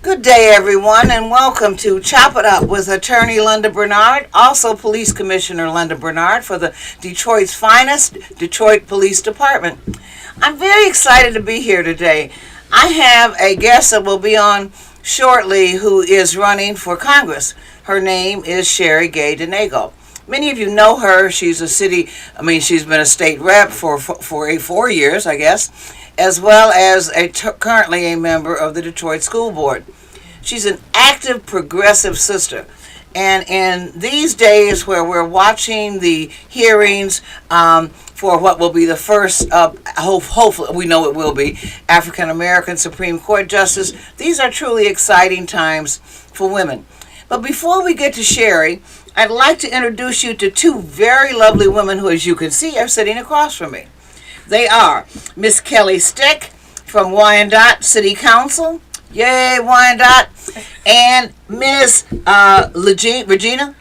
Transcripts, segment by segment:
Good day, everyone, and welcome to Chop It Up with Attorney Linda Bernard, also Police Commissioner Linda Bernard for the Detroit's finest, Detroit Police Department. I'm very excited to be here today. I have a guest that will be on shortly who is running for Congress. Her name is Sheree Denego. Many of you know her. She's she's been a state rep for 4 years, I guess, as well as currently a member of the Detroit School Board. She's an active, progressive sister. And in these days where we're watching the hearings for what will be the first, hopefully we know it will be, African-American Supreme Court Justice, these are truly exciting times for women. But before we get to Sheree, I'd like to introduce you to two very lovely women who, as you can see, are sitting across from me. They are Miss Kelly Stick from Wyandotte City Council. Yay, Wyandotte. And Miss Legina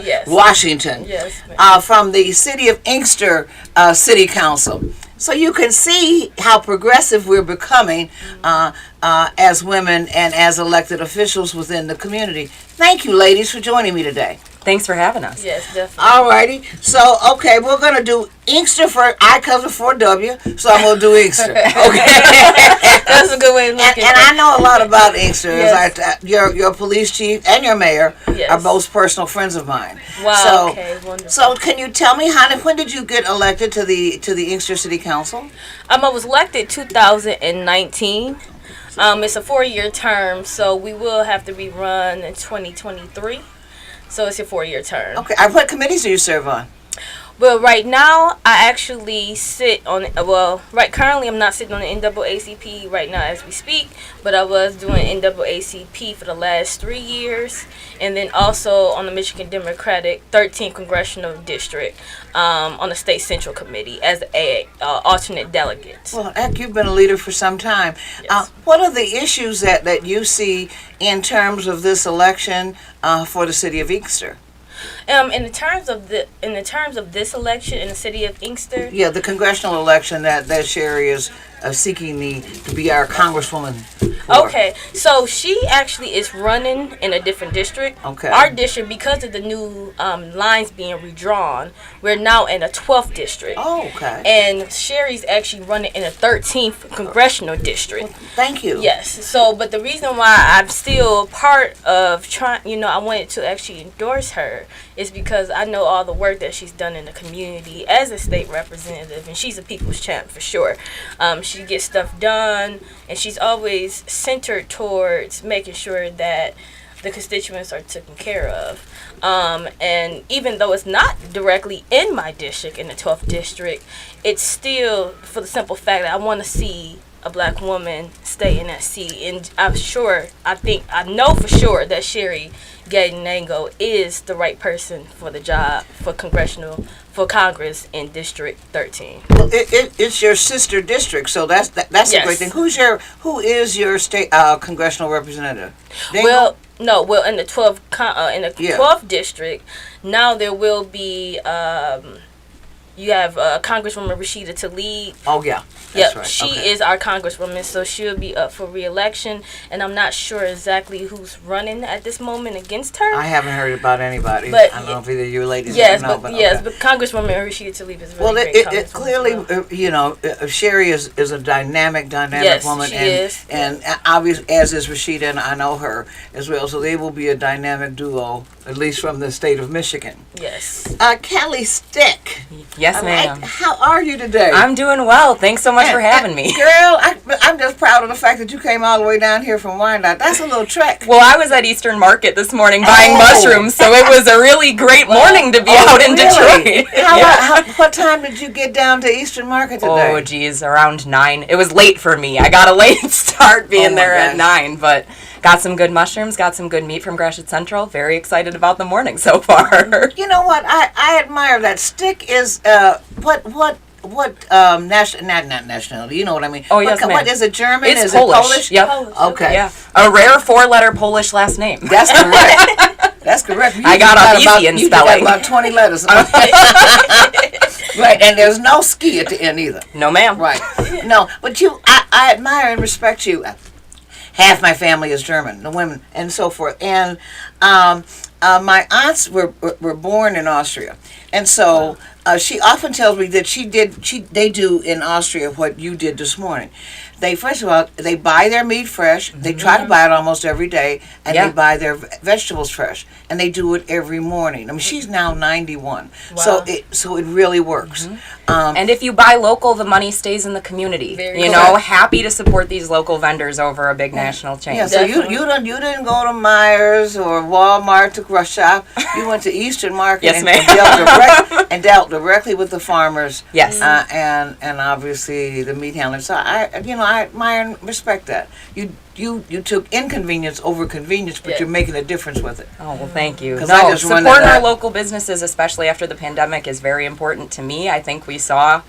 Yes. Washington, Yes, from the City of Inkster City Council. So you can see how progressive we're becoming as women and as elected officials within the community. Thank you, ladies, for joining me today. Thanks for having us. Yes, definitely. All righty. So, okay, we're going to do Inkster for I cover 4W, so I'm going to do Inkster. Okay. That's a good way to look at it. And I know a lot about Inkster. Yes. Your police chief and your mayor Yes. are both personal friends of mine. Wow, okay, wonderful. So, can you tell me when did you get elected to the Inkster City Council? I was elected 2019. It's a 4-year term, so we will have to rerun in 2023. So it's a 4-year term. Okay. What committees do you serve on? Well, right now, I actually sit on, currently I'm not sitting on the NAACP right now as we speak, but I was doing NAACP for the last 3 years, and then also on the Michigan Democratic 13th Congressional District on the State Central Committee as a alternate delegate. Well, heck, you've been a leader for some time. Yes. What are the issues that you see in terms of this election for the city of Inkster? In the terms of this election in the city of Inkster. Yeah, the congressional election that Sheree is seeking to be our congresswoman for. Okay, so she actually is running in a different district. Okay. Our district, because of the new lines being redrawn, we're now in a 12th district. Oh, okay. And Sheree's actually running in a 13th congressional district. Well, thank you. Yes. So, but the reason why I'm still part of trying, I wanted to actually endorse her is because I know all the work that she's done in the community as a state representative, and she's a people's champ for sure. She gets stuff done, and she's always centered towards making sure that the constituents are taken care of. And even though it's not directly in my district, in the 12th district, it's still for the simple fact that I want to see a black woman stay in that seat. And I know for sure that Sheree Denego is the right person for the job for Congress in District 13. Well, it's your sister district, so that's Yes. a great thing. Who is your state congressional representative? Denego? Well, no. Well, in the 12th Yeah. 12th district, now there will be. You have Congresswoman Rashida Tlaib. Oh yeah. Yep, That's right. she Okay. is our congresswoman, so she'll be up for re-election, and I'm not sure exactly who's running at this moment against her. I haven't heard about anybody. But I don't know if either you ladies Yes, know, but okay. Congresswoman Rashida Tlaib is really Well, great. it congresswoman clearly, as well. Sheree is a dynamic Yes, woman, she and is. and obviously as is Rashida, and I know her as well. So they will be a dynamic duo, at least from the state of Michigan. Yes. Kelly Stick. Yes, All ma'am. right, how are you today? I'm doing well. Thanks so much for having me. Girl, I'm just proud of the fact that you came all the way down here from Wyandotte. That's a little trek. Well, I was at Eastern Market this morning buying mushrooms, so it was a really great morning to be out in Really? Detroit. What time did you get down to Eastern Market today? Oh, geez, around 9. It was late for me. I got a late start being there at 9, but got some good mushrooms, got some good meat from Gratiot Central. Very excited about the morning so far. You know what? I admire that. Stick is not nationality? You know what I mean? Oh, yes, ma'am. What is it? German? It's is Polish. it Polish? Yep. Polish, Okay. Yeah. A rare 4-letter Polish last name. That's correct. That's correct. I got off easy in You spelling. got about 20 letters. Right, and there's no ski at the end either. No, ma'am. Right. No, but I admire and respect you. half my family is German, the women, and so forth. And my aunts were born in Austria, and so she often tells me that they do in Austria what you did this morning. They, first of all, they buy their meat fresh. They try to buy it almost every day, and they buy their vegetables fresh, and they do it every morning. I mean, she's now 91, so it really works. And if you buy local, the money stays in the community. Happy to support these local vendors over a big national chain. Yeah, so you didn't go to Myers or Walmart to rush shop. You went to Eastern Market Yes, and ma'am. dealt directly with the farmers. Yes. And obviously the meat handlers. So I admire and respect that. You took inconvenience over convenience, but you're making a difference with it. Oh, well, thank you. Supporting our local businesses, especially after the pandemic, is very important to me. I think we saw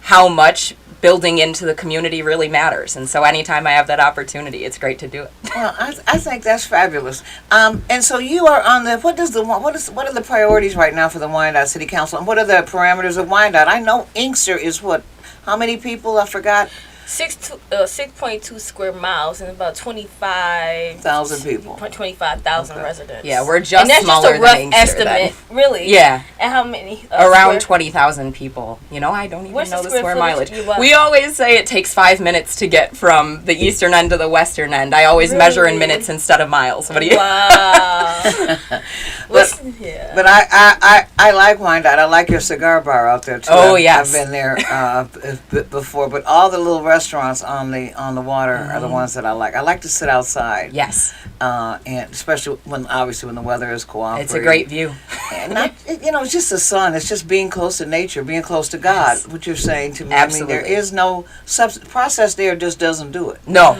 how much building into the community really matters, and so anytime I have that opportunity, it's great to do it. Well, I think that's fabulous. And so you are on the what are the priorities right now for the Wyandotte City Council, and what are the parameters of Wyandotte? I know Inkster is what? How many people? I forgot. 6.2 square miles and about 25,000 people. 25,000 residents. Yeah, we're just and that's smaller just a rough than Inkster, estimate, really. Yeah. And how many? Around 20,000 people. I don't even know the square mileage. We always say it takes 5 minutes to get from the eastern end to the western end. I always measure in minutes instead of miles. What do you? Wow. But I like Wyandotte. I like your cigar bar out there too. Oh, yes. I've been there before. But all the little restaurants on the water are the ones that I like. I like to sit outside. Yes. And especially when the weather is cooperative. It's a great view. And it's just the sun. It's just being close to nature, being close to God. Yes. What you're saying to me. Absolutely. I mean, there is no process there. Just doesn't do it. No.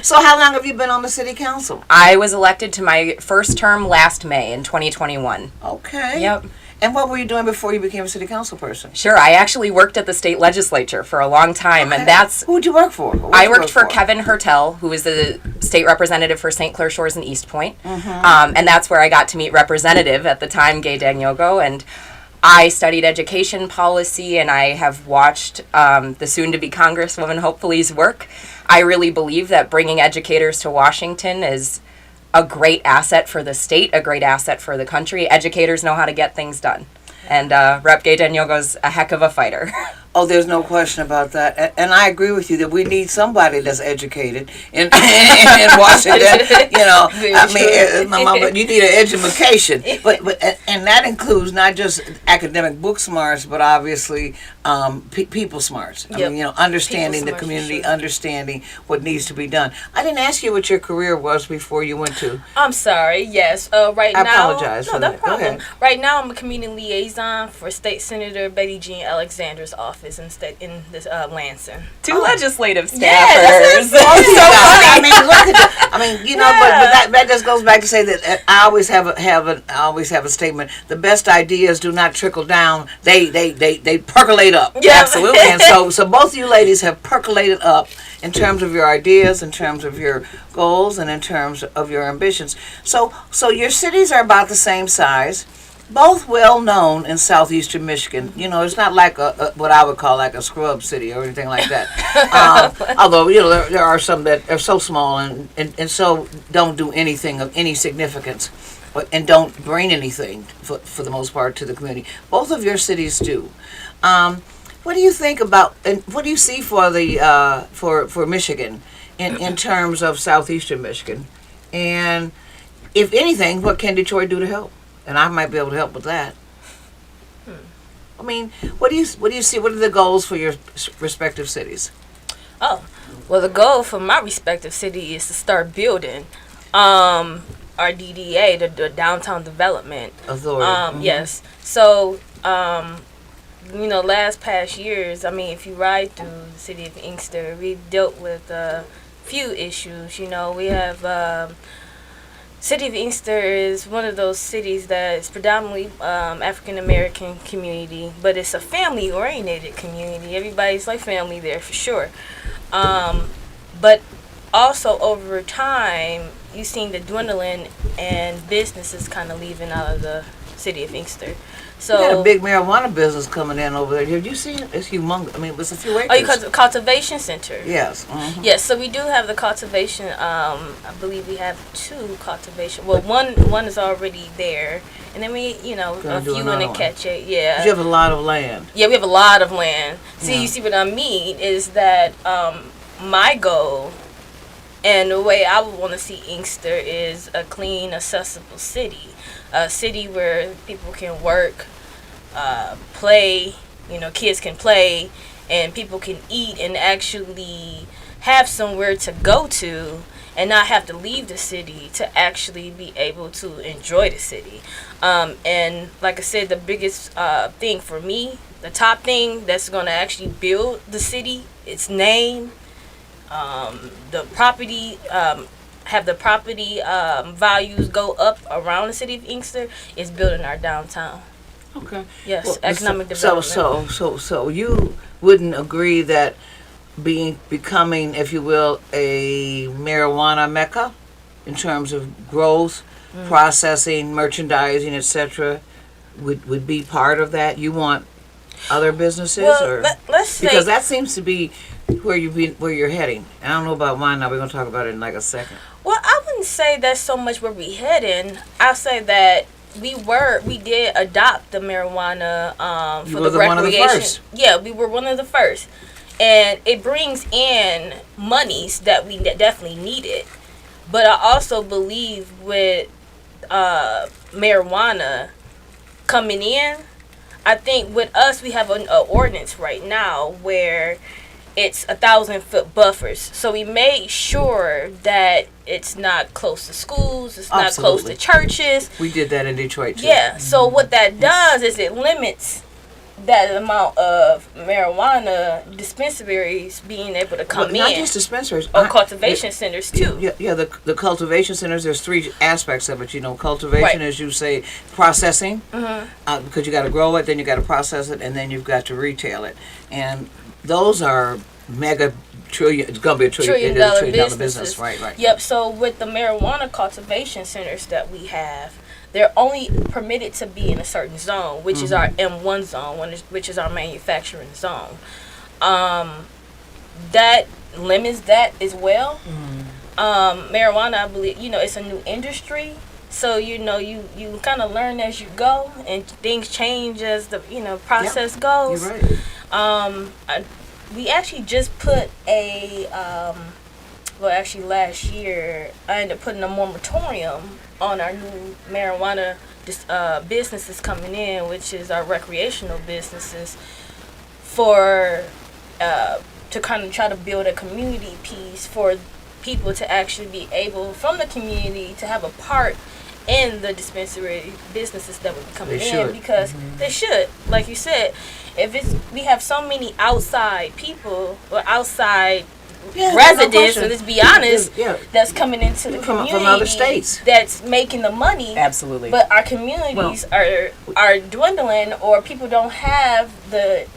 So how long have you been on the city council? I was elected to my first term last May in 2021. Okay. Yep. And what were you doing before you became a city council person? Sure, I actually worked at the state legislature for a long time, and that's... Who would you work for? I worked for Kevin Hertel, who is the state representative for St. Clair Shores and East Point, and that's where I got to meet Representative at the time, Gay Danyogo, and I studied education policy, and I have watched the soon-to-be Congresswoman Hopefully's work. I really believe that bringing educators to Washington is a great asset for the state, a great asset for the country. Educators know how to get things done. And Rep. Gay Danyogo's a heck of a fighter. Oh, there's no question about that. And I agree with you that we need somebody that's educated in Washington. You need an education. And that includes not just academic book smarts, but obviously people smarts. I mean, understanding the community, understanding what needs to be done. I didn't ask you what your career was before you went to. I'm sorry. Yes. Right now. I apologize for that. No problem. Go ahead. Right now, I'm a community liaison for State Senator Betty Jean Alexander's office in this Lansing. Two legislative staffers. Yeah, so funny. I mean, look at but that just goes back to say that I always have a statement. The best ideas do not trickle down; they percolate up. Yeah. Absolutely. And so both of you ladies have percolated up in terms of your ideas, in terms of your goals, and in terms of your ambitions. So your cities are about the same size. Both well known in southeastern Michigan. It's not like what I would call like a scrub city or anything like that. Although there are some that are so small and so don't do anything of any significance, and don't bring anything for the most part to the community. Both of your cities do. What do you think about, and what do you see for the for Michigan in terms of southeastern Michigan? And if anything, what can Detroit do to help? And I might be able to help with that. I mean, what do you see? What are the goals for your respective cities? Oh, well, the goal for my respective city is to start building our DDA, the Downtown Development Authority. Yes. So, past years, I mean, if you ride through the city of Inkster, we've dealt with a few issues. We have. City of Inkster is one of those cities that is predominantly African American community, but it's a family oriented community. Everybody's like family there for sure. But also over time, you've seen the dwindling and businesses kind of leaving out of the city of Inkster. So you got a big marijuana business coming in over there. Have you seen it? It's humongous. I mean, it's a few acres. oh, you cultivation center. Yes. Mm-hmm. Yes, so we do have the cultivation. I believe we have 2 cultivation. Well, one is already there, and then we, Gonna a do few in another the one. catch it. Yeah. You have a lot of land. Yeah, we have a lot of land. See, Yeah. you see what I mean is that my goal and the way I would want to see Inkster is a clean, accessible city. A city where people can work, play, kids can play, and people can eat and actually have somewhere to go to and not have to leave the city to actually be able to enjoy the city. And like I said, the biggest thing for me, the top thing that's going to actually build the city, its name, the property, have the property values go up around the city of Inkster, is building our downtown. Okay. Yes, Well, economic development. So you wouldn't agree that becoming, if you will, a marijuana mecca in terms of growth, processing, merchandising, etc., would be part of that? You want other businesses, or let's say, because that seems to be where you're heading. I don't know about mine now. We're gonna talk about it in like a second. well, I wouldn't say that's so much where we heading. I'll say that we did adopt the marijuana for the recreation. One of the first. Yeah, we were one of the first, and it brings in monies that we definitely needed. But I also believe with marijuana coming in, I think with us we have an ordinance right now where it's 1,000-foot buffers. So we made sure that it's not close to schools, it's not close to churches. We did that in Detroit too. Yeah. So what that does is it limits that amount of marijuana dispensaries being able to come in. Not just dispensaries. Or cultivation centers too. Yeah. The cultivation centers. There's 3 aspects of it. Cultivation, Right. as you say, processing, Mm-hmm. because you got to grow it, then you got to process it, and then you've got to retail it. And those are mega trillion. It's gonna be a trillion $1 trillion-dollar business. Right. Yep. So with the marijuana cultivation centers that we have, they're only permitted to be in a certain zone, which is our M1 zone, which is our manufacturing zone. That limits that as well. Marijuana, I believe, it's a new industry. So, you kind of learn as you go, and things change as the, process goes. You're right. We actually just put last year, I ended up putting a moratorium on our new marijuana businesses coming in, which is our recreational businesses, for to kind of try to build a community piece for people to actually be able, from the community, to have a part in the dispensary businesses that would be coming in, because they should, like you said, we have so many outside people or outside residents, and let's be honest, that's coming into the community from other states that's making the money. Absolutely. But our communities are dwindling, or people don't have their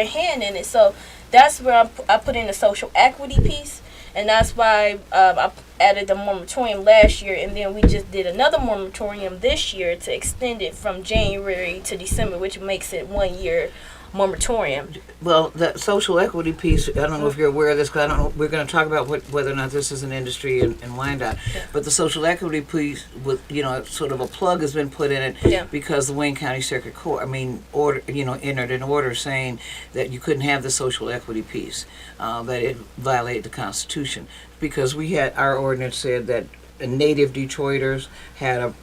hand in it. So that's where I put in the social equity piece, and that's why I added the moratorium last year, and then we just did another moratorium this year to extend it from January to December, which makes it 1 year moratorium. Well, that social equity piece, I don't know if you're aware of this, because I don't know, we're going to talk about whether or not this is an industry in Wyandotte, but the social equity piece, with sort of a plug has been put in it because the Wayne County Circuit Court, entered an order saying that you couldn't have the social equity piece, that it violated the Constitution, because our ordinance said that native Detroiters had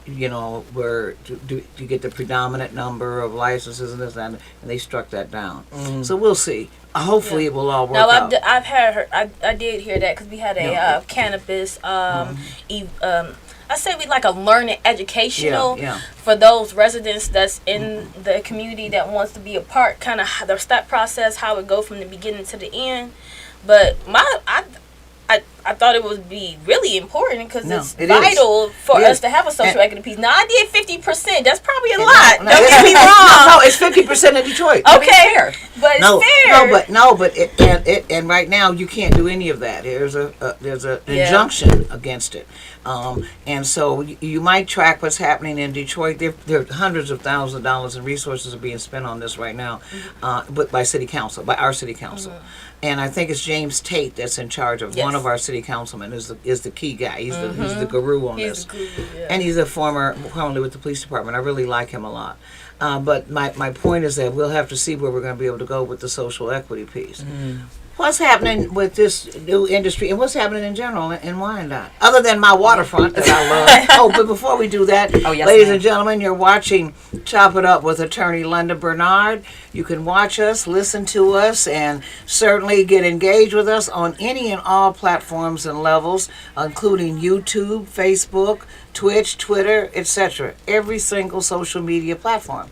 where to get the predominant number of licenses and this and that, and they struck that down. So we'll see. Hopefully it will all work out. I've I did hear that, because we had a cannabis I say we like a learning educational for those residents that's in the community that wants to be a part, kind of the step process, how it go from the beginning to the end. But I thought it would be really important because No, it's it vital for Yes. us to have a social equity piece. Now, I did 50%. That's probably a No, lot. no, Don't it's- get me wrong. No, it's 50% of Detroit. Okay, but it's No, fair. no, but and right now you can't do any of that. There's an Yeah. injunction against it, and so you might track what's happening in Detroit. There are hundreds of thousands of dollars in resources are being spent on this right now, but by city council, by our city council, and I think it's James Tate that's in charge of Yes. one of our city councilmen is the key guy. He's the guru on this, He's the guru, yeah. and he's formerly with the police department. I really like him a lot. But my point is that we'll have to see where we're going to be able to go with the social equity piece. What's happening with this new industry and what's happening in general in Wyandotte? Other than my waterfront that I love. Oh, but before we do that, yes, ladies ma'am. and gentlemen, you're watching Chop It Up with Attorney Linda Bernard. You can watch us, listen to us, and certainly get engaged with us on any and all platforms and levels, including YouTube, Facebook, Twitch, Twitter, etc. Every single social media platform.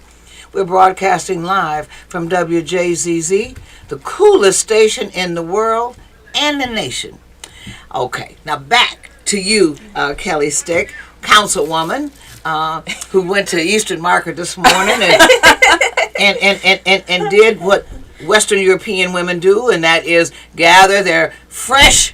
We're broadcasting live from WJZZ, the coolest station in the world and the nation. Okay, now back to you, Kelly Stick, councilwoman, who went to Eastern Market this morning and did what Western European women do, and that is gather their fresh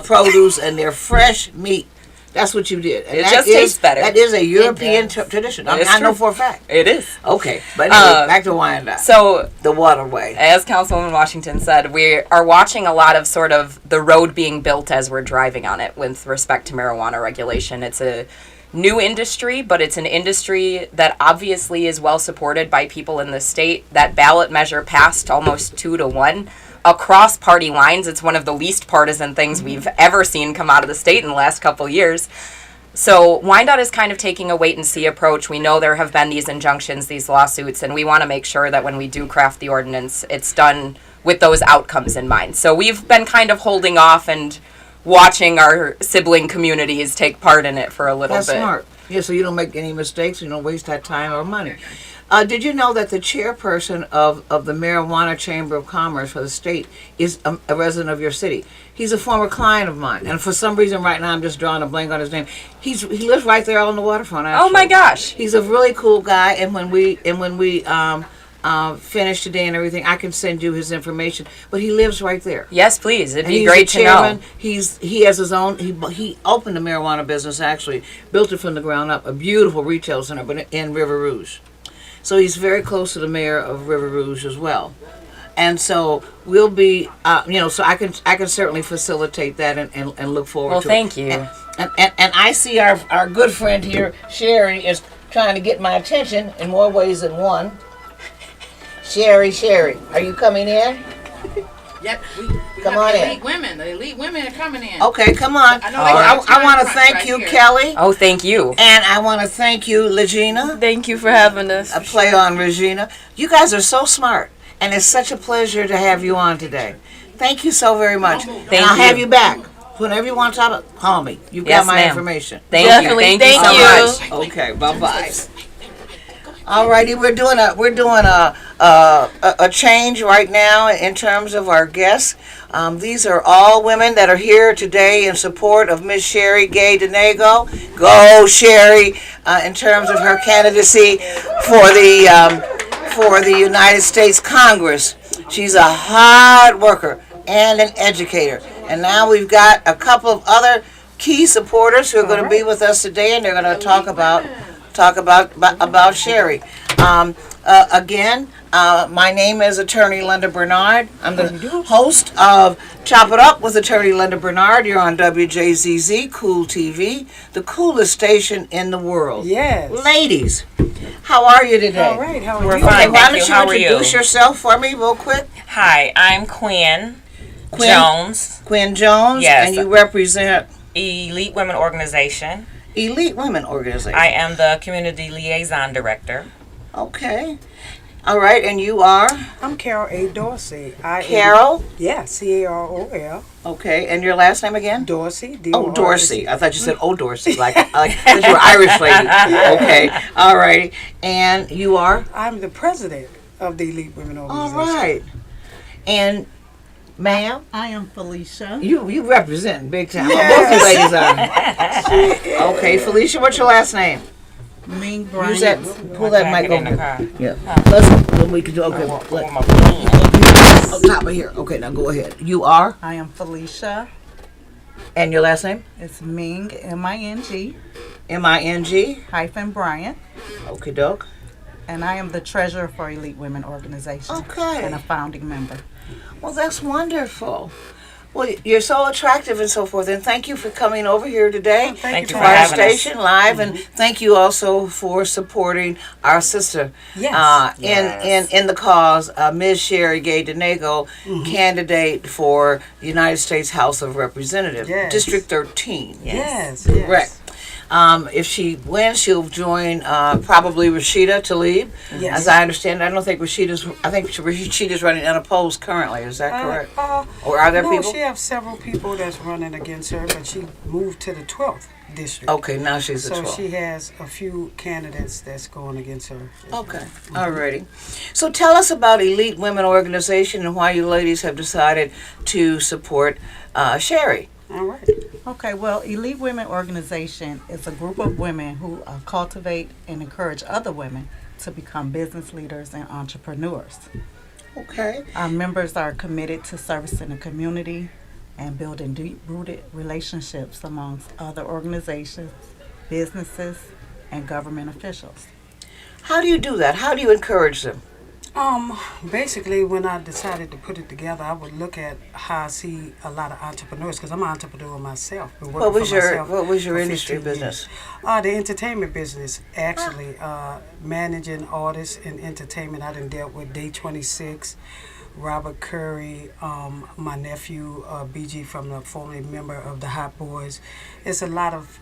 produce and their fresh meat. That's what you did. And It that just is- tastes better. That is a European tradition. It's I know true. for a fact. It is. Okay, but anyway, back to Wyandotte. So, The waterway. as Councilwoman Washington said, we are watching a lot of sort of the road being built as we're driving on it with respect to marijuana regulation. It's a new industry, but it's an industry that obviously is well supported by people in the state. That ballot measure passed almost 2-1 across party lines. It's one of the least partisan things we've ever seen come out of the state in the last couple years. So Wyandotte is kind of taking a wait and see approach. We know there have been these injunctions, these lawsuits, and we want to make sure that when we do craft the ordinance, it's done with those outcomes in mind. So we've been kind of holding off and watching our sibling communities take part in it for a little That's bit. smart. Yeah, so you don't make any mistakes. You don't waste that time or money. Did you know that the chairperson of the Marijuana Chamber of Commerce for the state is a resident of your city? He's a former client of mine, and for some reason right now I'm just drawing a blank on his name. He lives right there on the waterfront. Actually. Oh my gosh. He's a really cool guy, and when we finish today and everything, I can send you his information. But he lives right there. Yes, please. It'd And be he's great the to chairman. know. He has his own. He opened a marijuana business actually, built it from the ground up. A beautiful retail center, but in River Rouge. So he's very close to the mayor of River Rouge as well. And so we'll be, so I can certainly facilitate that and look forward Well, to thank it. you. And I see our good friend here, Sheree, is trying to get my attention in more ways than one. Sheree, are you coming in? Yep, we Come have on the in. elite women. The elite women are coming in. Okay, come on. I know they got I want to time thank right you, here. Kelly, Oh, thank you. and I want to thank you, Legina. Thank you for having us. A play on Regina. You guys are so smart, and it's such a pleasure to have you on today. Thank you so very much. And I'll you. have you back. Whenever you want to talk, call me. You've Yes, got my ma'am. information. Thank Definitely. you. Thank so you. much. Okay, bye-bye. Alrighty, we're doing a change right now in terms of our guests. These are all women that are here today in support of Miss Sheree Gay Denego. Go Sheree! In terms of her candidacy for the United States Congress. She's a hard worker and an educator. And now we've got a couple of other key supporters who are going to be with us today, and they're going to talk about Sheree. Again, my name is Attorney Linda Bernard. I'm the host of Chop It Up with Attorney Linda Bernard. You're on WJZZ, Cool TV, the coolest station in the world. Yes. Ladies, how are you today? All right, how are We're you? fine. Why Thank don't you. you How are you? introduce yourself for me real quick? Hi, I'm Quinn Jones, Quinn Jones, Yes. and you represent Elite Women Organization. Elite Women Organization. I am the Community Liaison Director. Okay. All right, and you are I'm Carol A. Dorsey. I Carol. Am, yeah, Carol. Okay, and your last name again? Dorsey. Oh, Dorsey. I thought you said oh Dorsey, like you were Irish lady. Okay, all righty. And you are? I'm the president of the Elite Women All Organization. right. And Ma'am, I am Felicia. you represent big time. Both you ladies are. Okay, Felicia, what's your last name? Ming Use Bryant. that. Pull that mic in the over. car. Yeah. Let's. We can do. Okay. With my On top of here. Okay, now go ahead. You are, I am Felicia. and your last name? It's Ming, M-I-N-G, Ming. Bryant. Okay, doke. And I am the treasurer for Elite Women Organization. Okay. And a founding member. Well, that's wonderful. Well, you're so attractive and so forth, and thank you for coming over here today Thank to you for our having us. station live, and thank you also for supporting our sister Yes. in the cause, Ms. Sheree Gay Denego, candidate for the United States House of Representatives, Yes. District 13. Yes. Correct. If she wins, she'll join probably Rashida Tlaib. Yes. As I understand, I don't think Rashida's running unopposed currently. Is that correct? Or are there no, people? she has several people that's running against her, but she moved to the 12th district. Okay, now she's a So 12. she has a few candidates that's going against her. Okay, alrighty. So tell us about Elite Women Organization and why you ladies have decided to support Sheree. All right. Okay, well, Elite Women Organization is a group of women who cultivate and encourage other women to become business leaders and entrepreneurs. Okay. Our members are committed to servicing the community and building deep-rooted relationships amongst other organizations, businesses, and government officials. How do you do that? How do you encourage them? Basically, when I decided to put it together, I would look at how I see a lot of entrepreneurs, because I'm an entrepreneur myself. Been working What was for your myself for industry 15 business? years. The entertainment business, actually. Managing artists in entertainment. I done dealt with Day 26, Robert Curry, my nephew, BG, from the formerly member of the Hot Boys. It's a lot of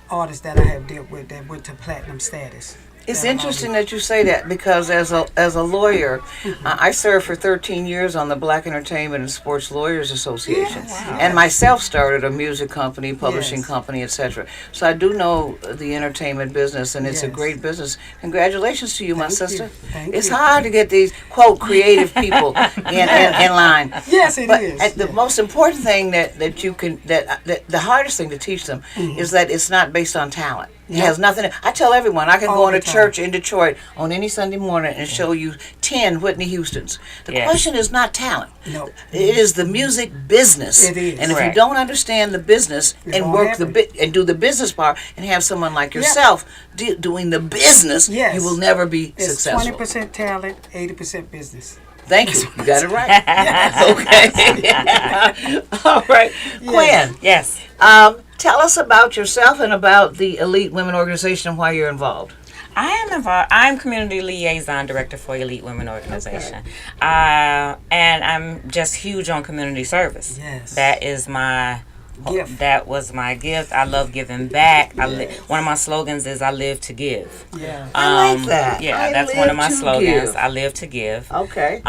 artists that I have dealt with that went to platinum status. It's interesting that you say that, because as a lawyer, I served for 13 years on the Black Entertainment and Sports Lawyers Association, and myself started a music company, publishing Yes. company, etc. So I do know the entertainment business, and it's a Yes. great business. Congratulations to you, my Thank sister. you. Thank It's you. hard to get these quote creative people in line. Yes, it But is. the most important thing that you can that the hardest thing to teach them is that it's not based on talent. It has nothing. I tell everyone I can All go in the a time. church in Detroit on any Sunday morning and show you 10 Whitney Houstons. The Yes. question is not talent. No. It is the music business. It is. And if you Correct. don't understand the business and won't work happen. and do the business part and have someone like yourself doing the business, Yes. you will never be It's successful. 20% talent, 80% business. Thank you. You got it right. Okay. All right. Quinn, Yes. tell us about yourself and about the Elite Women Organization and why you're involved. I am involved. I'm community liaison director for Elite Women Organization, and I'm just huge on community service. Yes. That is my Gift. That was my gift. I love giving back. One of my slogans is "I live to give." Yeah. I like that. Yeah, I that's one live of my to slogans. give. I live to give. Okay.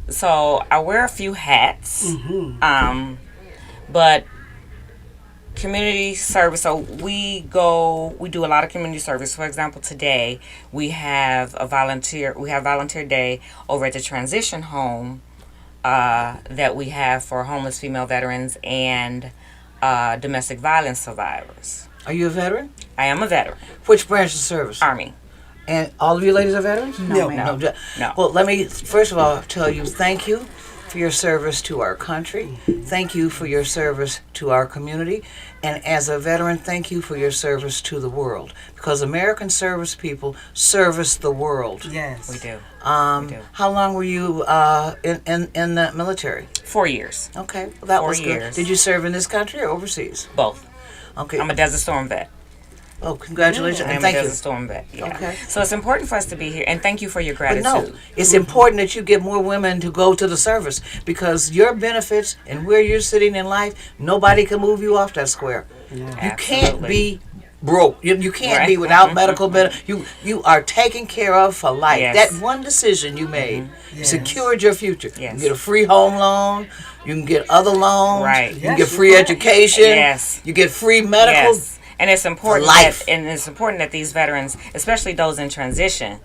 So I wear a few hats. But community service, so we do a lot of community service. For example, today we have volunteer day over at the transition home that we have for homeless female veterans and domestic violence survivors. Are you a veteran? I am a veteran, Which branch of service? Army. And all of you ladies are veterans? No, No. No. Well, let me first of all tell you thank you for your service to our country. Thank you for your service to our community. And as a veteran, thank you for your service to the world. Because American service people service the world. Yes. We do. Um, We do. How long were you in the military? 4 years. Okay, well, that 4 was good. years. Did you serve in this country or overseas? Both. Okay. I'm a Desert Storm vet. Oh, congratulations I and am thank a you. Desert Storm vet. Yeah. Okay. So it's important for us to be here, and thank you for your But gratitude. no, it's important that you get more women to go to the service, because your benefits and where you're sitting in life, nobody can move you off that square. You can't Absolutely. be broke. You can't Right. be without medical benefits. You are taken care of for life. Yes. That one decision you made secured your future. You Yes. can get a free home loan. You can get other loans. Right. You can Yes, get you free can. education. Yes. You get free medical. Yes. And it's important life. that these veterans, especially those in transition,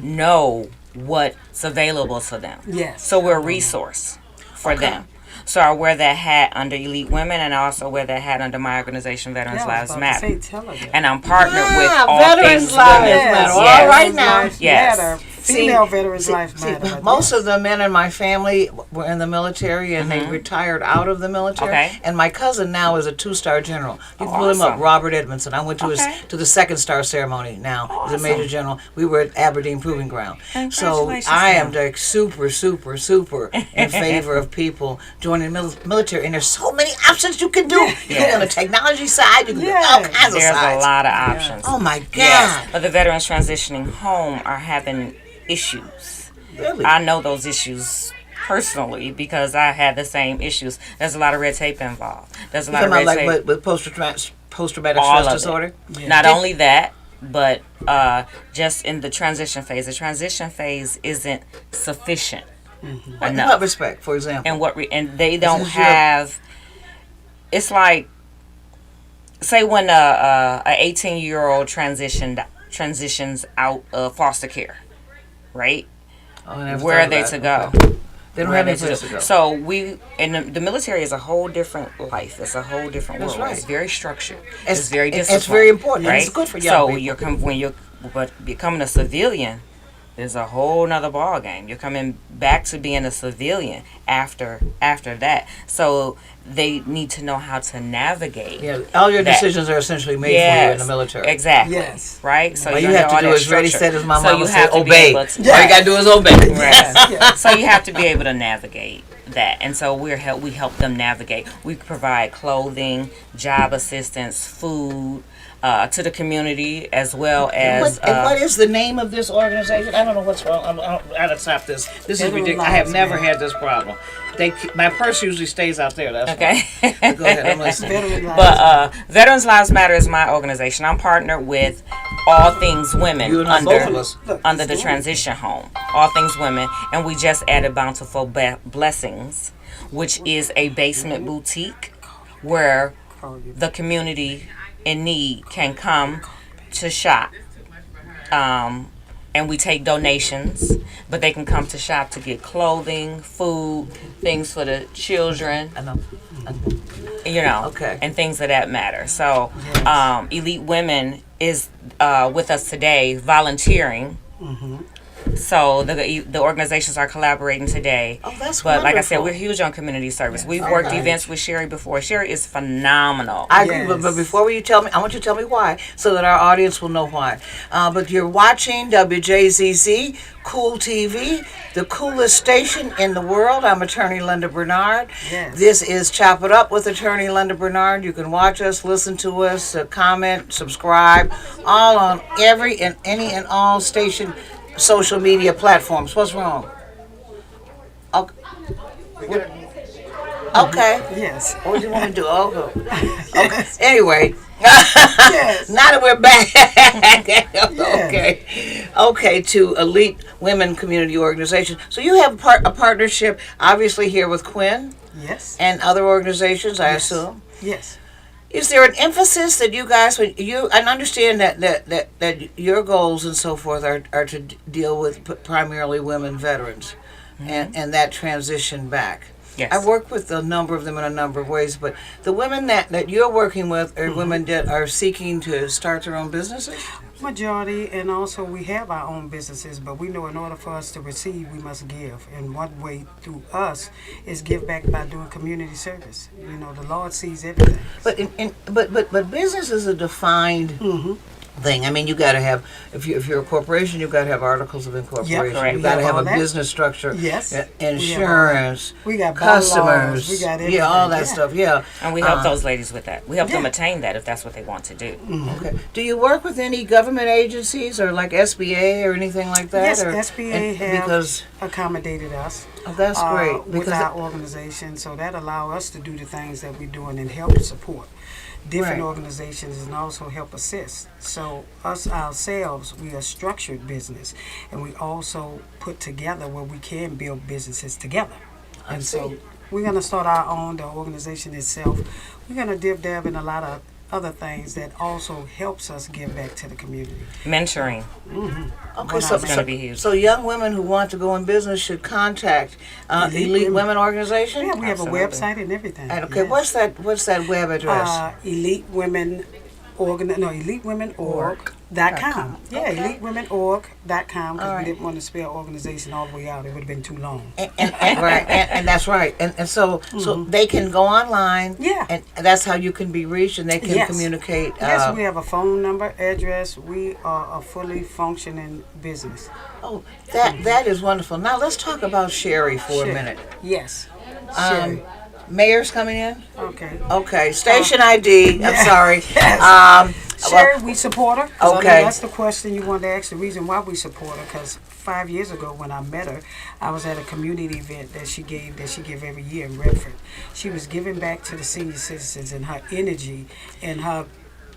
know what's available to them. Yes. So we're a resource for them. So I wear that hat under Elite Women, and I also wear that hat under my organization, Veterans Yeah, I was Lives about to say, Matter. tell her that. And I'm partnered with all Veterans things Lives women. Matter. All Yes. right now. Lives Yes. Matter. Female veterans' lives matter. but Most yes. of the men in my family were in the military, and they retired out of the military. Okay. And my cousin now is a 2-star general. You can pull him up, awesome. Robert Edmondson. I went to Okay. the 2nd-star ceremony. Now he's a major general. We were at Aberdeen Proving Ground. So Congratulations, I am ma'am. like super in favor of people joining the military. And there's so many options you can do. You can do on the technology side. You can do all kinds of There's sides. a lot of options. Oh my God! Yes. But the veterans transitioning home are having issues. Really? I know those issues personally because I had the same issues. There's a lot of red tape involved. There's a lot of red like tape. with post-traumatic All stress of it. disorder. Not only that, but just in the transition phase. The transition phase isn't sufficient In what enough. respect, for example? And they don't This is your- have. It's like, say when a 18-year-old transitions out of foster care, right? Oh, I never Where thought are they of to that. go? Okay. They don't Where have are any they place to go. So the military is a whole different life. It's a whole different That's world. right. It's very structured. It's- It's very it's disciplined. very important. Right? It's good for young So people. when you're but becoming a civilian is a whole nother ball game. You're coming back to being a civilian after that. So they need to know how to navigate. Yeah, all your that. decisions are essentially made for you in the military. Exactly. Yes. Right? So All you don't have to all do that is ready, structure. set, as my So mama you said, have to be obey. able to- All you got to do is obey. Right. So you have to be able to navigate that, and so we help them navigate. We provide clothing, job assistance, food to the community, as well as And what is the name of this organization? I don't know what's wrong. I gotta stop this. This is Veteran ridiculous. I have Lives never Matter. had this problem. My purse usually stays out there. That's okay. why. Go ahead. I'm listening. Veteran Lives But Veterans Lives Matter is my organization. I'm partnered with All Things Women You and us, both of us. under the transition home. All Things Women, and we just added Bountiful Blessings, which is a basement boutique where the community in need can come to shop. And we take donations, but they can come to shop to get clothing, food, things for the children, I know. Okay. and things of that matter. So, Elite Women is with us today, volunteering. So the organizations are collaborating today. Oh, that's But like I said, wonderful. we're huge on community service. We've worked events with Sheree before. Sheree is phenomenal. I agree, but Yes. before you tell me, I want you to tell me why, so that our audience will know why. But you're watching WJZZ, Cool TV, the coolest station in the world. I'm Attorney Linda Bernard. Yes. This is Chop It Up with Attorney Linda Bernard. You can watch us, listen to us, comment, subscribe, all on every and any and all station social media platforms. What's wrong? Okay. Okay. Yes. What do you want to do? Oh, okay. Anyway, Yes. now that we're back, okay, to Elite Women Community Organization. So you have a partnership, obviously, here with Quinn Yes. and other organizations, I Yes. assume. Yes. Is there an emphasis that you guys, and understand that your goals and so forth are to deal with primarily women veterans and that transition back? Yes. I work with a number of them in a number of ways, but the women that you're working with are women that are seeking to start their own businesses? Majority, and also we have our own businesses, but we know in order for us to receive, we must give. And one way through us is give back by doing community service. You know, the Lord sees everything. But business is a defined thing. I mean, you got to have, if you're a corporation, you've got to have articles of incorporation. correct. You've got to We have have a all that. business structure. Yes. Insurance. We got customers. bylaws, we got yeah, all everything, that yeah. stuff. Yeah. And we help those ladies with that. We help them Yeah. attain that if that's what they want to do. Okay. Do you work with any government agencies or like SBA or anything like that? Yes, or, SBA have because accommodated us. that's great. With Because our organization, so that allow us to do the things that we're doing and help support different Right. organizations and also help assist. So us ourselves, we are structured business, and we also put together where we can build businesses together. And so we're gonna start our own. The organization itself, we're gonna dab in a lot of other things that also helps us give back to the community. Mentoring. Okay, It's gonna be huge. so young women who want to go in business should contact Elite Women Organization. Yeah, we have Absolutely. a website and everything. And okay, yes. what's that web address? EliteWomenOrg.com. Yeah, EliteWomenOrg.com, because All right. we didn't want to spell organization all the way out. It would have been too long. and that's right. And so they can go online. Yeah. And that's how you can be reached, and they can Yes. communicate. Yes, we have a phone number, address. We are a fully functioning business. Oh, that is wonderful. Now let's talk about Sheree for a Sheree. minute. Yes. Um, Mayor's coming in. Okay. Okay, station ID. I'm sorry. Yes. Sheree, Well, we support her. 'Cause I know Okay. that's the question you wanted to ask, the reason why we support her. Because 5 years ago when I met her, I was at a community event that she gave every year in Redford. She was giving back to the senior citizens, and her energy and her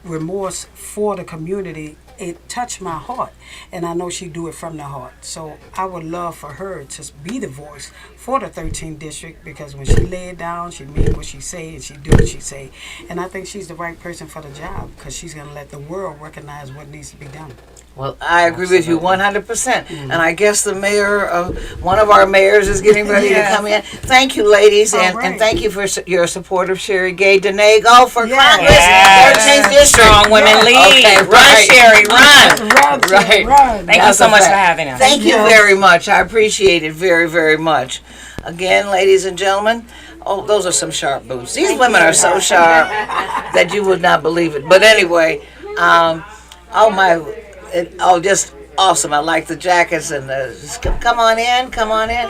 remorse for the community, it touched my heart, and I know she do it from the heart. So I would love for her to be the voice for the 13th district, because when she lay it down, she mean what she say and she do what she say, and I think she's the right person for the job, because she's going to let the world recognize what needs to be done. well, I agree with you 100%. And I guess the mayor of one of our mayors is getting ready to come in. Thank you, ladies, All and right. thank you for your support of Sheree Gay Denago for Yes. Congress, Yes. 13th district. Strong women lead. Okay, Run, right. Sherry, run. Run, Right. run. Thank you That's so a much for fact. having us. Thank you Yes. very much. I appreciate it very, very much. Again, ladies and gentlemen, oh, those are some sharp boots. These women are so sharp that you would not believe it. But anyway, just awesome. I like the jackets and come on in, come on in.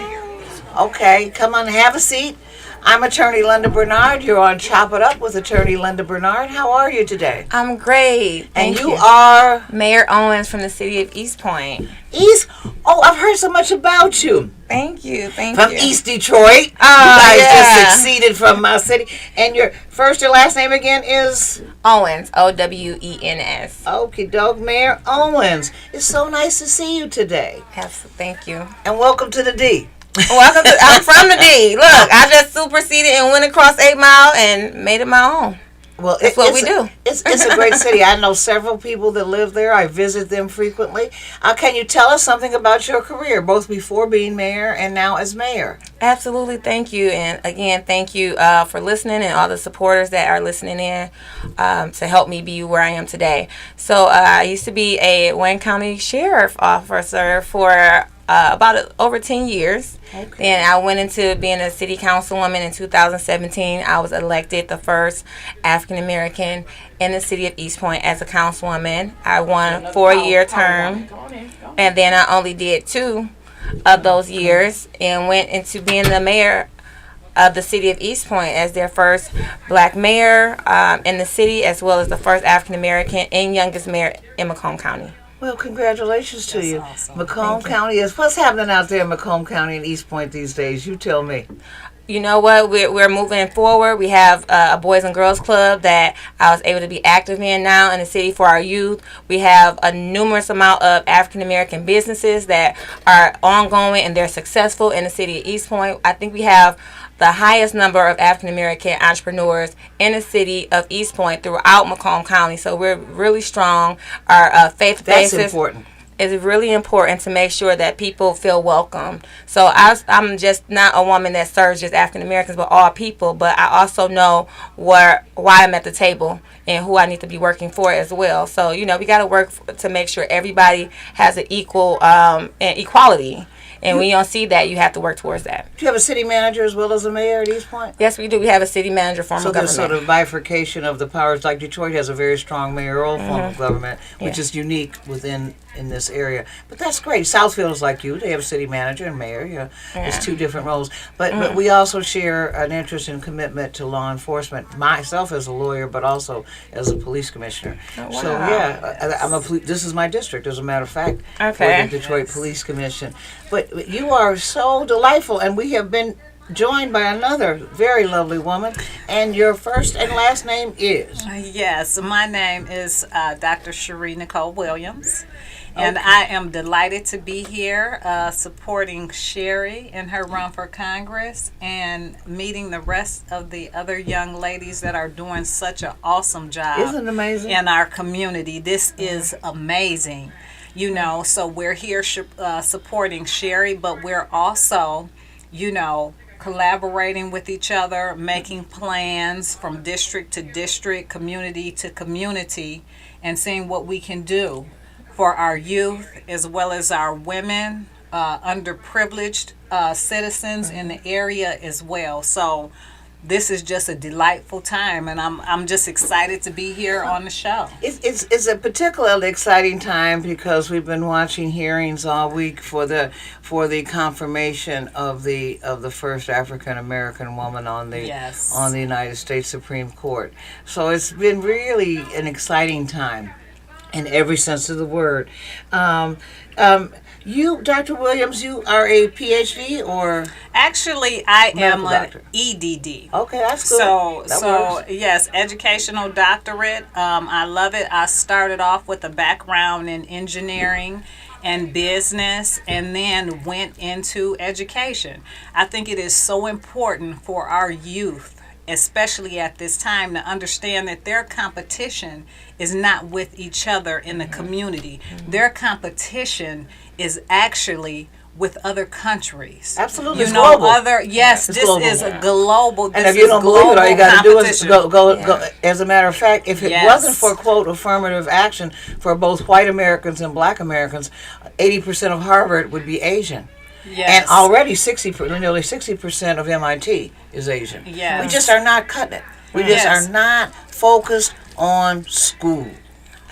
Okay, come on, have a seat. I'm Attorney Linda Bernard. You're on Chop It Up with Attorney Linda Bernard. How are you today? I'm great. And Thank you you. are Mayor Owens from the city of East Point. East. Oh, I've heard so much about you. Thank you. Thank From you. East Detroit. You guys just succeeded from my city. And your first and last name again is? Owens. Owens. Okie doke, Mayor Owens. It's so nice to see you today. Thank you. And welcome to the D. Welcome to. I'm from the D. Look, I just superseded and went across 8 Mile and made it my own. Well, That's what we do. It's a great city. I know several people that live there. I visit them frequently. Can you tell us something about your career, both before being mayor and now as mayor? Absolutely. Thank you. And again, thank you for listening and all the supporters that are listening in to help me be where I am today. So I used to be a Wayne County Sheriff officer for about over 10 years. Okay. Then I went into being a city councilwoman in 2017. I was elected the first African American in the city of East Point as a councilwoman. I won a 4-year term, and then I only did 2 of those years and went into being the mayor of the city of East Point as their first black mayor in the city, as well as the first African American and youngest mayor in Macomb County. Well, congratulations to you. Awesome. Macomb County is, what's happening out there in Macomb County and East Point these days? You tell me. You know what? We're moving forward. We have a Boys and Girls Club that I was able to be active in now in the city for our youth. We have a numerous amount of African American businesses that are ongoing and they're successful in the city of East Point. I think we have the highest number of African American entrepreneurs in the city of East Point throughout Macomb County. So we're really strong. Our faith basis. That's important. It's really important to make sure that people feel welcome. So I'm just not a woman that serves just African Americans, but all people. But I also know why I'm at the table and who I need to be working for as well. So we got to work to make sure everybody has an equal equality. And when you don't see that, you have to work towards that. Do you have a city manager as well as a mayor at East Point? Yes, we do. We have a city manager, form So of there's government. sort of bifurcation of the powers. Like Detroit has a very strong mayoral form of government, which Yeah. is unique in this area. But that's great. Southfield is like you. They have a city manager and mayor. It's 2 different roles. But we also share an interest and commitment to law enforcement. Myself as a lawyer, but also as a police commissioner. Oh, So wow. yeah, this is my district, as a matter of fact, Okay. for the Detroit Police Commission. But you are so delightful, and we have been joined by another very lovely woman, and your first and last name is? Yes, my name is Dr. Sheree Nicole Williams, And I am delighted to be here supporting Sheree in her run for Congress and meeting the rest of the other young ladies that are doing such an awesome job. Isn't it amazing? In our community. This is amazing. You know, so we're here supporting Sheree, but we're also, you know, collaborating with each other, making plans from district to district, community to community, and seeing what we can do for our youth as well as our women, underprivileged citizens in the area as well. So this is just a delightful time, and I'm just excited to be here on the show. It's a particularly exciting time because we've been watching hearings all week for the confirmation of the first African American woman on the United States Supreme Court. So it's been really an exciting time in every sense of the word. You, Dr. Williams, you are a PhD or? Actually, I am an doctor? EDD. Okay, that's good. So yes, educational doctorate. I love it. I started off with a background in engineering and business and then went into education. I think it is so important for our youth, especially at this time, to understand that their competition is not with each other in the community. Their competition is actually with other countries. Absolutely, you know, global. This global. is a global. And if you don't believe it, all you got to do is go. As a matter of fact, if it wasn't for quote affirmative action for both white Americans and black Americans, 80% of Harvard would be Asian. Yes. And already nearly 60% of MIT is Asian. Yes. We just are not cutting it. We just are not focused on school.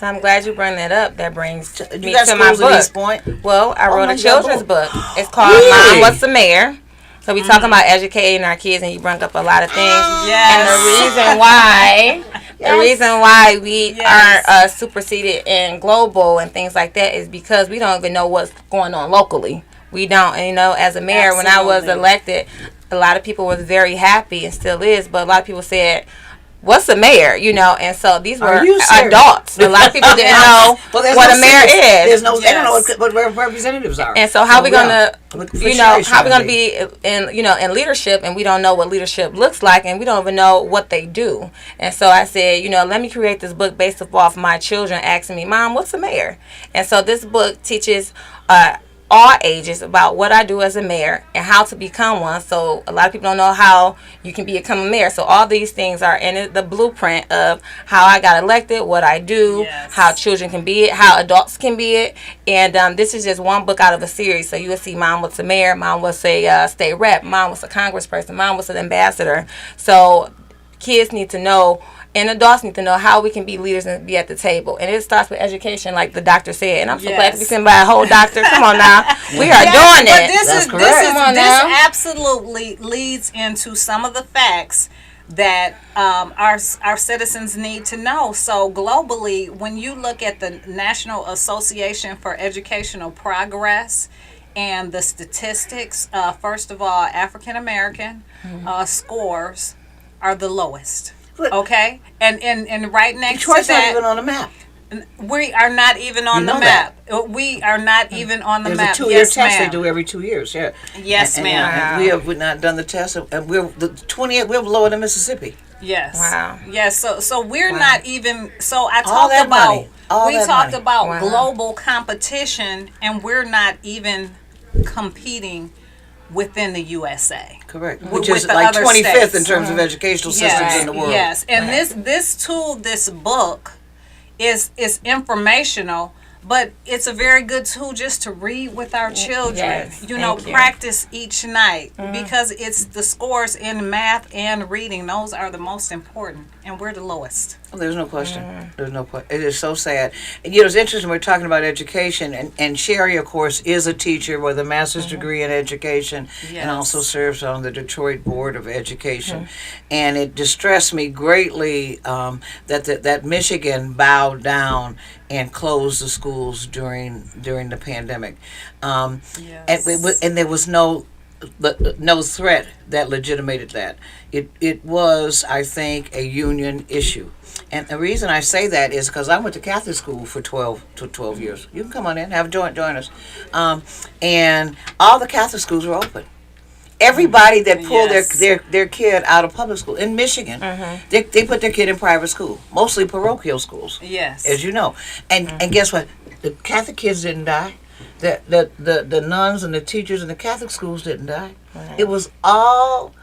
And I'm glad you bring that up. That brings me got to my schools at East book. Point? Well, I wrote a you got children's book. book. It's called Mom, What's the Mayor? So we talking about educating our kids, and you bring up a lot of things. And the reason why we are superseded in global and things like that is because we don't even know what's going on locally. We don't, and, you know, as a mayor, when I was elected, a lot of people was very happy and still is, but a lot of people said, what's a mayor? You know, and so these were adults. A lot of people didn't know what a mayor is. They don't know what representatives are. And so how we gonna, how we gonna be in leadership, and we don't know what leadership looks like, and we don't even know what they do. And so I said, let me create this book based off my children asking me, Mom, what's a mayor? And so this book teaches all ages about what I do as a mayor and how to become one. So a lot of people don't know how you can become a mayor. So all these things are in the blueprint of how I got elected, what I do, how children can be it, how adults can be it. And this is just one book out of a series. So you will see Mom was a mayor, Mom was a state rep, Mom was a congressperson, Mom was an ambassador. So kids need to know, and adults need to know how we can be leaders and be at the table. And it starts with education, like the doctor said. And I'm so glad to be sent by a whole doctor. Come on now. We are doing it. This absolutely leads into some of the facts that our citizens need to know. So globally, when you look at the National Association for Educational Progress and the statistics, first of all, African American scores are the lowest. Okay, and right next Detroit's to that, not even on the map. We are not even on the map. We are not even on the map. There's a 2-year test they do every 2 years. Yeah. Yes, ma'am. And we have not done the test, and we're lower than Mississippi. Yes. Wow. Yes. So we're not even. So I talked about global competition, and we're not even competing within the USA. Correct. Which is like 25th in terms of educational systems in the world. Yes. And this book is informational, but it's a very good tool just to read with our children. Practice each night because it's the scores in math and reading. Those are the most important, and we're the lowest. Oh, there's no question. There's no question. It is so sad. And, it's interesting. We're talking about education, and Sheree, of course, is a teacher with a master's degree in education, and also serves on the Detroit Board of Education. And it distressed me greatly that Michigan bowed down and closed the schools during the pandemic, and there was no threat that legitimated that. It was, I think, a union issue. And the reason I say that is because I went to Catholic school for 12 years. You can come on in, join us. And all the Catholic schools were open. Everybody that pulled their kid out of public school in Michigan, they put their kid in private school, mostly parochial schools. Yes. As you know. And guess what? The Catholic kids didn't die. The nuns and the teachers in the Catholic schools didn't die. Right. It was all,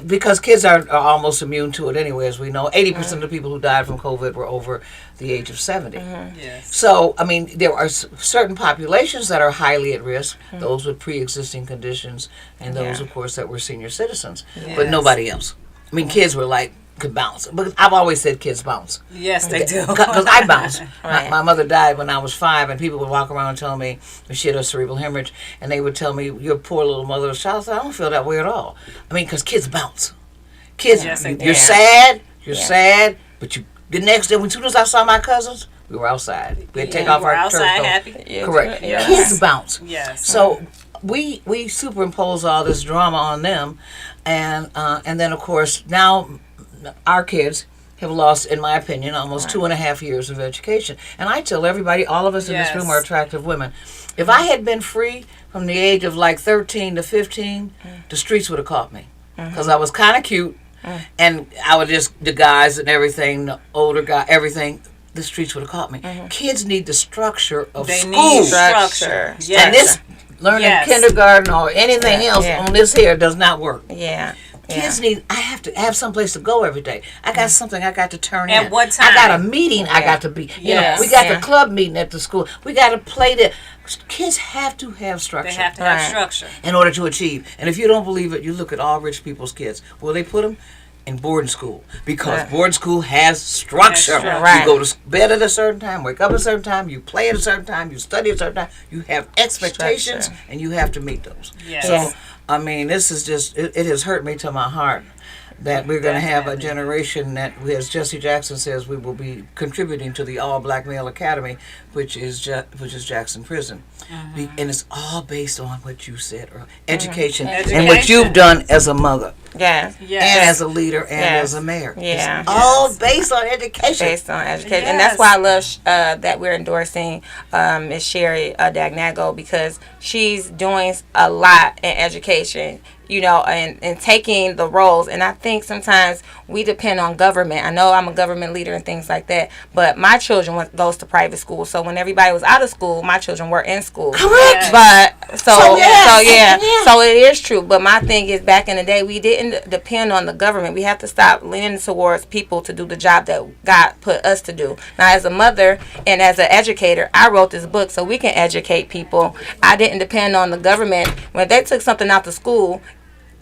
because kids are almost immune to it anyway, as we know. 80% of the people who died from COVID were over the age of 70. Yes. So, I mean, there are certain populations that are highly at risk, those with pre-existing conditions, and those, of course, that were senior citizens, but nobody else. I mean, kids were like, could bounce. But I've always said kids bounce. Yes, they do. Because I bounce. Right. My mother died when I was 5, and people would walk around and tell me she had a cerebral hemorrhage, and they would tell me, "Your poor little mother was child." I said, I don't feel that way at all. I mean, because kids bounce. Kids, you're sad, but the next day, as soon as I saw my cousins, we were outside. We had to take off our outside church happy. clothes. Correct. Yes. Kids bounce. Yes. So we superimpose all this drama on them, and then of course now our kids have lost, in my opinion, almost 2.5 years of education. And I tell everybody, all of us in this room are attractive women. If I had been free from the age of like 13 to 15, the streets would have caught me. Because I was kind of cute, and I would just, the guys and everything, the older guy, everything, the streets would have caught me. Kids need the structure of school. They need structure. Yes. And this learning kindergarten or anything else on this here does not work. Yeah. Kids need, I have to have someplace to go every day. I got something I got to turn in. At what time? I got a meeting I got to be. You know, we got the club meeting at the school. We got to play the, kids have to have structure. They have to have structure. In order to achieve. And if you don't believe it, you look at all rich people's kids. Well, they put them in boarding school because boarding school has structure. You go to bed at a certain time, wake up at a certain time, you play at a certain time, you study at a certain time. You have expectations and you have to meet those. Yes. So, I mean, this is just, it has hurt me to my heart that we're going to have a generation that, as Jesse Jackson says, we will be contributing to the all-black male academy, which is Jackson Prison. And it's all based on what you said, or education, and what you've done as a mother. Yes. And as a leader and as a mayor. Yeah. It's all based on education. Based on education. And that's why I love that we're endorsing Ms. Sheree Dagnago, because she's doing a lot in education, you know, and taking the roles. And I think sometimes we depend on government. I know I'm a government leader and things like that, but my children goes to private school. So when everybody was out of school, my children were in school. Correct. But so it is true. But my thing is, back in the day, we didn't depend on the government. We have to stop leaning towards people to do the job that God put us to do. Now, as a mother and as an educator, I wrote this book so we can educate people. I didn't depend on the government. When they took something out the school,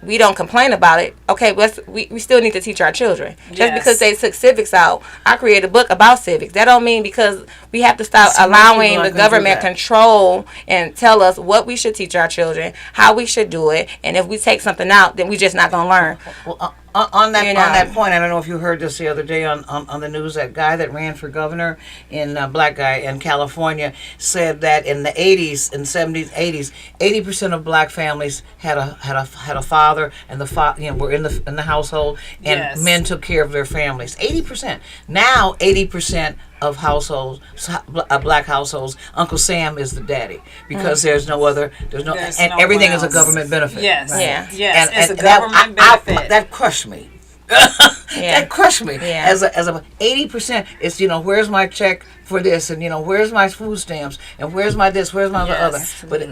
we don't complain about it. Okay, we still need to teach our children. Just because they took civics out, I created a book about civics. That don't mean because we have to stop allowing the government control and tell us what we should teach our children, how we should do it, and if we take something out, then we just not gonna learn. Well, on that point, I don't know if you heard this the other day on the news. That guy that ran for governor, black guy in California, said that in the 80s and 70s, 80s, 80% of black families had a father, and were in the household, and men took care of their families. 80%. Now 80% of households, black households, Uncle Sam is the daddy, because there's everything is a government benefit. Yes, right? yes, it's a government benefit. That crushed me. That crushed me. As a 80% is, where's my check for this, and where's my food stamps, and where's my this, where's my other. But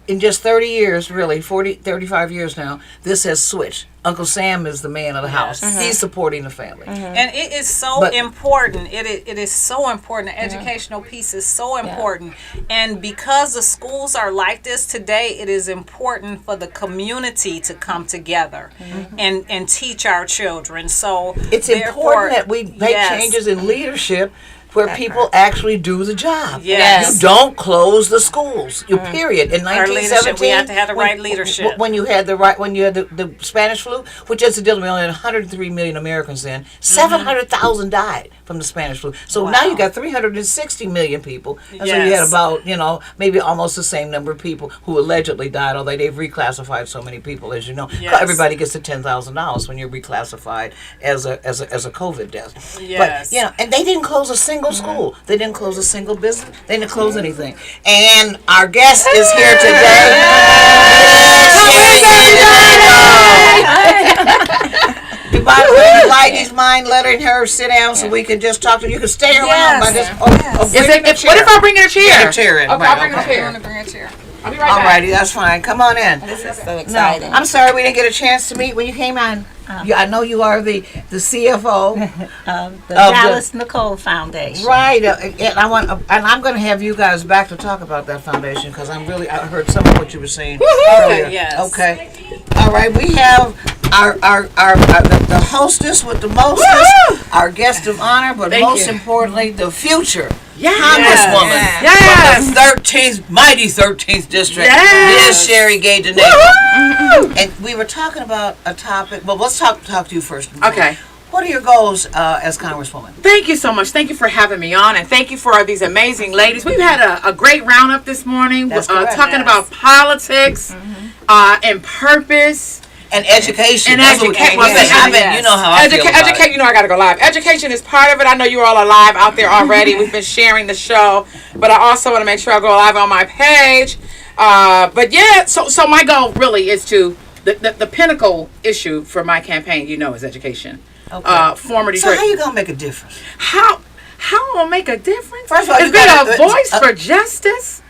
in just 30 years, really 35 years now, this has switched. Uncle Sam is the man of the house. He's supporting the family. And it is so important. It is so important. The educational piece is so important. And because the schools are like this today, it is important for the community to come together and teach our children. So it's important that we make changes in leadership where people actually do the job. Yes. You don't close the schools. You period. In Our 1917, leadership, we have to have the right leadership. When you had the Spanish flu, which incidentally we only had 103 million Americans then, 700,000 died from the Spanish flu. So now you got 360 million people. And so you had about, maybe almost the same number of people who allegedly died, although they've reclassified so many people, as you know. Yes. Everybody gets the $10,000 when you're reclassified as a COVID death. Yes. But, and they didn't close a single school. They didn't close a single business. They didn't close anything. And our guest is here today. By the way, you ladies mind letting her sit down so we can just talk to her? You can stay around by this. What if I bring in a chair? Bring a chair in. Okay, I'll bring a chair. I'm gonna bring a chair. I'll be right back. Alrighty, that's fine. Come on in. This is so exciting. I'm sorry we didn't get a chance to meet when you came on. I know you are the CFO The Dallas Nicole Foundation. right? And I'm going to have you guys back to talk about that foundation because I heard some of what you were saying earlier. Yes. Okay. All right. We have the hostess with the mostest, our guest of honor, but most importantly, the future Congresswoman from the 13th, mighty 13th district, Ms. Sheree Gay Denego. And we were talking about a topic. Well, let's talk to you first. Nicole. Okay. What are your goals as Congresswoman? Thank you so much. Thank you for having me on, and thank you for these amazing ladies. We've had a great roundup this morning, talking about politics and purpose. And education. And education. You know how I feel about education. You know I gotta go live. Education is part of it. I know you all are live out there already. We've been sharing the show, but I also want to make sure I go live on my page. But yeah, so my goal really is to the pinnacle issue for my campaign. Is education. Okay. Former So Detroit. how you gonna make a difference? How I'm gonna make a difference? First of all, it's been a voice for justice.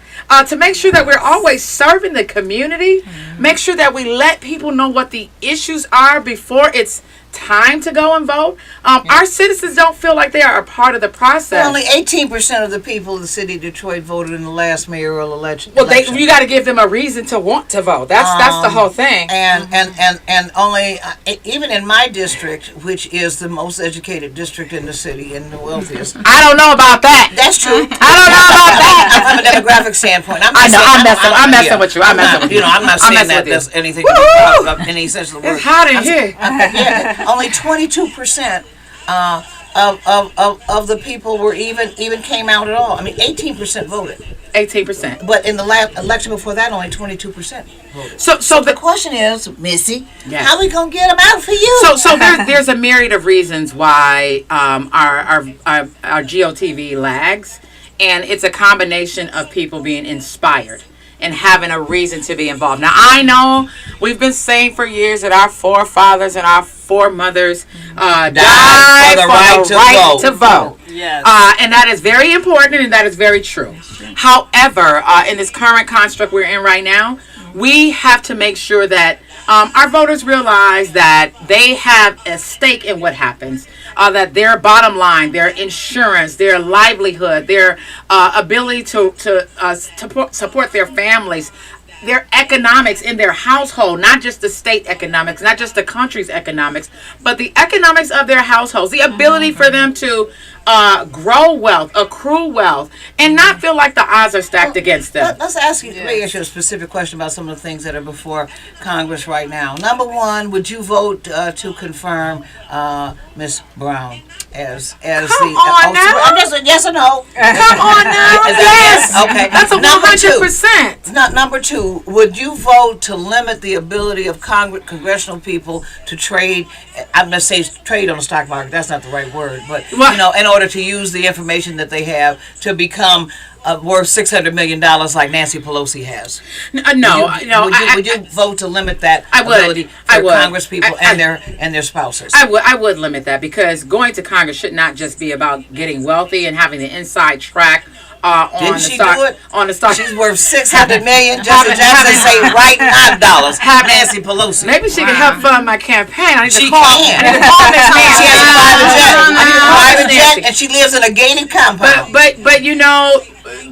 To make sure that we're always serving the community, make sure that we let people know what the issues are before it's time to go and vote. Our citizens don't feel like they are a part of the process. Well, only 18% of the people of the city of Detroit voted in the last mayoral election. Well, you got to give them a reason to want to vote. That's the whole thing. And only even in my district, which is the most educated district in the city and the wealthiest. I don't know about that. That's true. I don't know about that. From a demographic standpoint, I'm messing with you. I'm messing with you. I'm not saying that there's anything to be proud of in any sense of the word. It's hot in here. Only 22% of the people were even came out at all. I mean, 18% voted. 18%. But in the last election before that, only 22% voted. So the question is, Missy, yes. how we gonna get them out for you? So there's a myriad of reasons why our GOTV lags, and it's a combination of people being inspired and having a reason to be involved. Now, I know we've been saying for years that our forefathers and our foremothers died for the right to vote. Yes. And that is very important, and that is very true. However, in this current construct we're in right now, we have to make sure that our voters realize that they have a stake in what happens, that their bottom line, their insurance, their livelihood, their ability to support their families, their economics in their household, not just the state economics, not just the country's economics, but the economics of their households, the ability for them to grow wealth, accrue wealth, and not feel like the odds are stacked against them. Let's ask you a specific question about some of the things that are before Congress right now. Number one, would you vote to confirm Ms. Brown as yes or no? Come on now. Yes. Okay. That's a 100%. Number two, would you vote to limit the ability of congressional people to trade? I'm going to say trade on the stock market. That's not the right word, but in order to use the information that they have to become worth $600 million like Nancy Pelosi has. Would you vote to limit that ability for Congress people and their spouses? I would limit that, because going to Congress should not just be about getting wealthy and having the inside track on the stock. She's worth $600 million. Jesse Jackson say right now dollars. Nancy Pelosi. Maybe she can help fund my campaign. I need she to call. Can. I need to call Miss Nancy. She has a private jet. I need a private jet, and she lives in a gated compound. But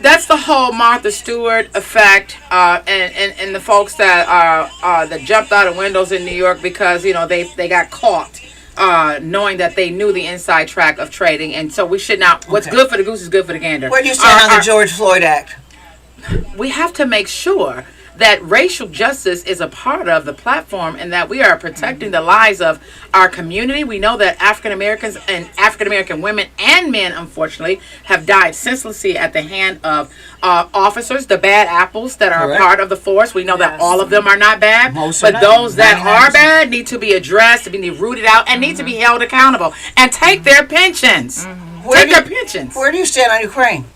that's the whole Martha Stewart effect, and the folks that jumped out of windows in New York because they got caught knowing that they knew the inside track of trading, and so we should not. What's good for the goose is good for the gander. Where do you stand on the George Floyd Act? We have to make sure that racial justice is a part of the platform and that we are protecting the lives of our community. We know that African Americans and African American women and men, unfortunately, have died senselessly at the hand of officers, the bad apples that are a part of the force. We know that all of them are not bad, but those that are bad need to be addressed, need rooted out, and need to be held accountable and take their pensions. Take their pensions. Where do you stand on Ukraine?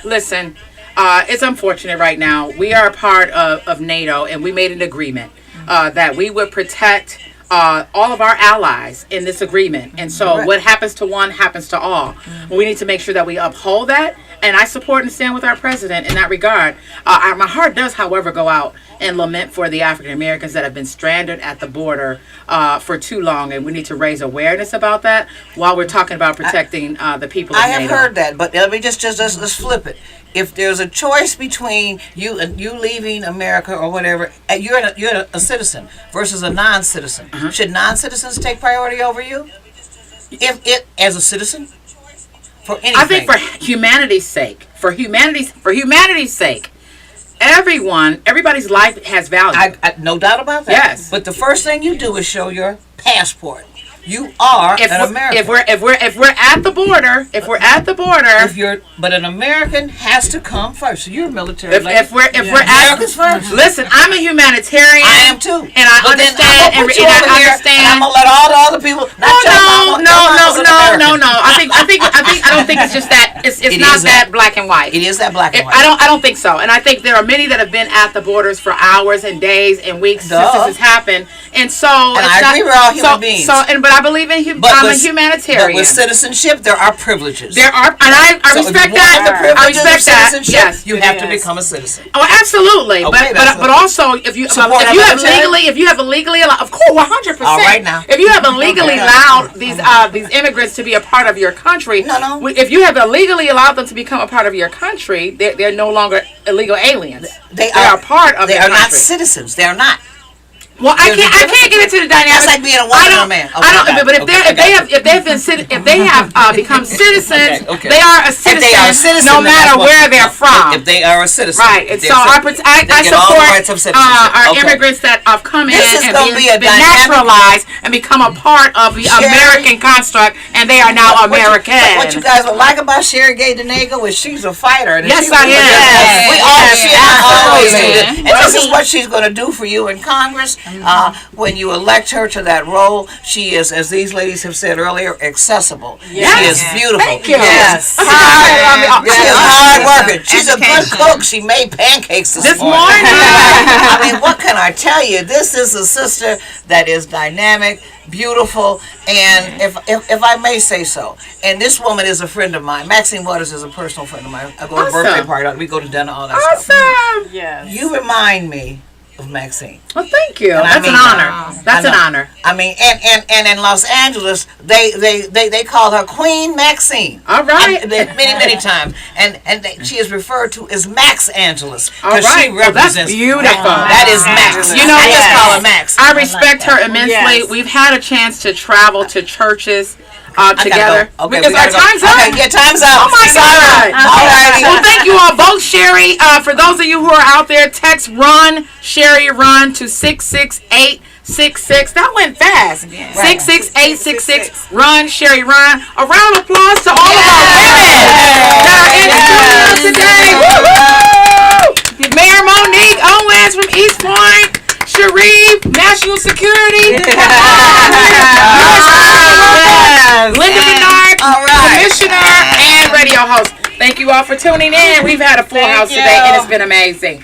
Listen, it's unfortunate right now. We are a part of NATO, and we made an agreement that we would protect all of our allies in this agreement. And so what happens to one happens to all. We need to make sure that we uphold that. And I support and stand with our president in that regard. My heart does, however, go out and lament for the African Americans that have been stranded at the border for too long. And we need to raise awareness about that while we're talking about protecting the people of NATO. I have heard that, but let me just let's flip it. If there's a choice between you leaving America or whatever, you're a citizen versus a non-citizen. Should non-citizens take priority over you? If it as a citizen, for anything. I think for humanity's sake, everybody's life has value. I no doubt about that. Yes. But the first thing you do is show your passport. You are an American. If we're at the border, but an American has to come first. So you're a military. If we're Americans first. Listen, I'm a humanitarian. I am too. And I understand. And I'm gonna let all the other people. No. I don't think it's just that. It's not that black and white. It is that black and white. I don't think so. And I think there are many that have been at the borders for hours and days and weeks since this has happened. And so, I agree with all human beings. But I believe in I'm a humanitarian. But with citizenship, there are privileges. There are, and I respect that. I respect that. Yes, you have to become a citizen. Oh, absolutely. Okay, but also if you have illegally allowed, of course, 100%. All right now. If you have illegally allowed these immigrants to be a part of your country, no. If you have illegally allowed them to become a part of your country, they're no longer illegal aliens. They are part of. They your are not country. citizens. They are not. Well, I can't get into the dynamics. That's like being a woman or a man. But if they have become citizens, they are a citizen no matter where they're from. If they are a citizen, right? And so I support our immigrants that have come in and been naturalized and become a part of the American construct, and they are now American. What you guys would like about Sheree Denego is she's a fighter. Yes, I am. We always do this. And this is what she's going to do for you in Congress. When you elect her to that role, she is, as these ladies have said earlier, accessible. Yes. She is beautiful. Thank you. Yes. She is hard working. She's a good cook. She made pancakes this morning. I mean, what can I tell you? This is a sister that is dynamic, beautiful, and if I may say so, and this woman is a friend of mine. Maxine Waters is a personal friend of mine. I go to birthday party, we go to dinner, all that stuff. Awesome. Yes. You remind me of Maxine. Well, thank you. That's an honor. That's an honor. I mean, and in Los Angeles, they call her Queen Maxine. All right. And many times, and she is referred to as Max Angeles. All right. She represents. That's beautiful. That is Max. You know, I just call her Max. I respect her immensely. Yes. We've had a chance to travel to churches together. Okay, because our time's up. Okay, yeah, time's up. Oh my God! All right. Well, thank you all both, Sheree. For those of you who are out there, text "Run Sheree Run" to 66866. That went fast. Yeah. 66866. Run Sheree Run. A round of applause to all of our women that are in the studio today. Woo-hoo! Mayor Monique Owens from East Point. Sheree, National Security. Linda Bernard, Commissioner and radio host. Thank you all for tuning in. We've had a full house today, and it's been amazing.